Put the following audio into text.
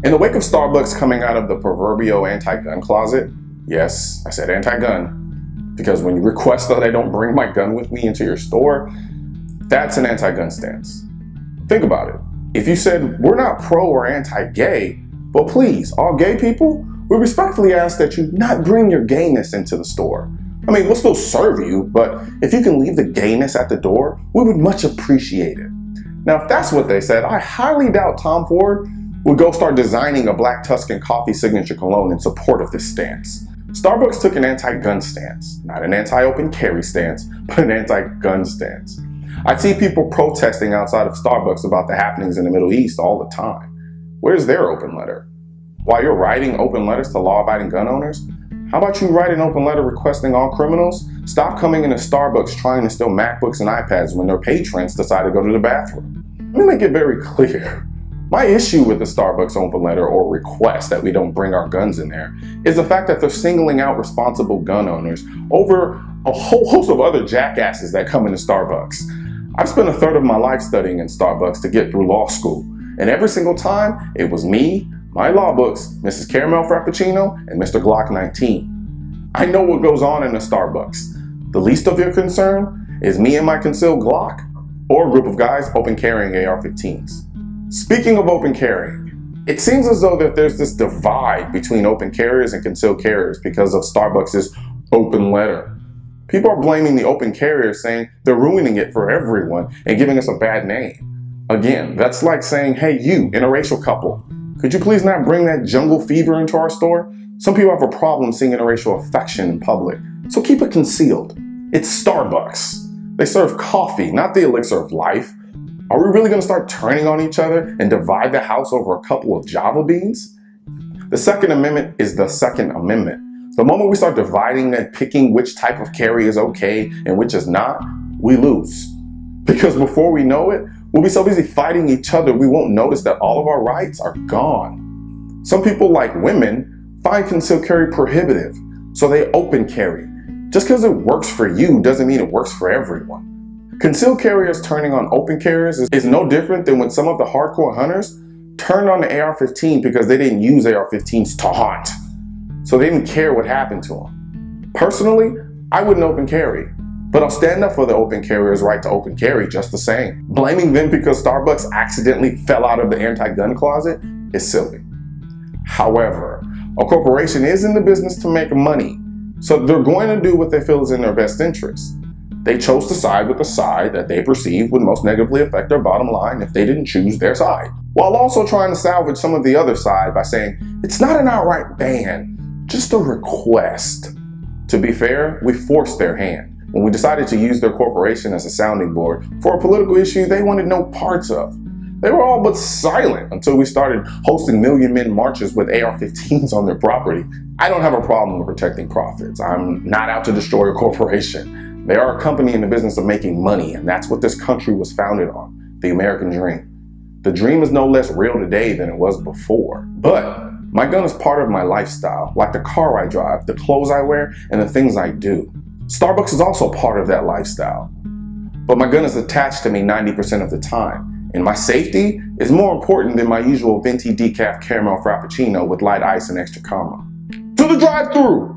In the wake of Starbucks coming out of the proverbial anti-gun closet, yes, I said anti-gun, because when you request that I don't bring my gun with me into your store, that's an anti-gun stance. Think about it. If you said, we're not pro or anti-gay, but please, all gay people, we respectfully ask that you not bring your gayness into the store. I mean, we'll still serve you, but if you can leave the gayness at the door, we would much appreciate it. Now, if that's what they said, I highly doubt Tom Ford would go start designing a Black Tuscan coffee signature cologne in support of this stance. Starbucks took an anti-gun stance, not an anti-open carry stance, but an anti-gun stance. I see people protesting outside of Starbucks about the happenings in the Middle East all the time. Where's their open letter? While you're writing open letters to law-abiding gun owners, how about you write an open letter requesting all criminals stop coming into Starbucks trying to steal MacBooks and iPads when their patrons decide to go to the bathroom? Let me make it very clear. My issue with the Starbucks open letter or request that we don't bring our guns in there is the fact that they're singling out responsible gun owners over a whole host of other jackasses that come into Starbucks. I've spent a third of my life studying in Starbucks to get through law school, and every single time it was me, my law books, Mrs. Caramel Frappuccino, and Mr. Glock 19. I know what goes on in a Starbucks. The least of your concern is me and my concealed Glock, or a group of guys open carrying AR-15s. Speaking of open carrying, it seems as though that there's this divide between open carriers and concealed carriers because of Starbucks' open letter. People are blaming the open carriers, saying they're ruining it for everyone and giving us a bad name. Again, that's like saying, hey, you, interracial couple, could you please not bring that jungle fever into our store? Some people have a problem seeing interracial affection in public, so keep it concealed. It's Starbucks. They serve coffee, not the elixir of life. Are we really going to start turning on each other and divide the house over a couple of Java beans? The Second Amendment is the Second Amendment. The moment we start dividing and picking which type of carry is okay and which is not, we lose. Because before we know it, we'll be so busy fighting each other, we won't notice that all of our rights are gone. Some people, like women, find concealed carry prohibitive, so they open carry. Just because it works for you doesn't mean it works for everyone. Concealed carriers turning on open carriers is no different than when some of the hardcore hunters turned on the AR-15 because they didn't use AR-15s to hunt. So they didn't care what happened to them. Personally, I wouldn't open carry, but I'll stand up for the open carrier's right to open carry just the same. Blaming them because Starbucks accidentally fell out of the anti-gun closet is silly. However, a corporation is in the business to make money, so they're going to do what they feel is in their best interest. They chose to side with the side that they perceive would most negatively affect their bottom line if they didn't choose their side, while also trying to salvage some of the other side by saying, it's not an outright ban, just a request. To be fair, we forced their hand when we decided to use their corporation as a sounding board for a political issue they wanted no parts of. They were all but silent until we started hosting Million Men marches with AR-15s on their property. I don't have a problem with protecting profits. I'm not out to destroy a corporation. They are a company in the business of making money, and that's what this country was founded on, the American dream. The dream is no less real today than it was before. But my gun is part of my lifestyle, like the car I drive, the clothes I wear, and the things I do. Starbucks is also part of that lifestyle. But my gun is attached to me 90% of the time, and my safety is more important than my usual venti decaf caramel frappuccino with light ice and extra caramel. To the drive-thru!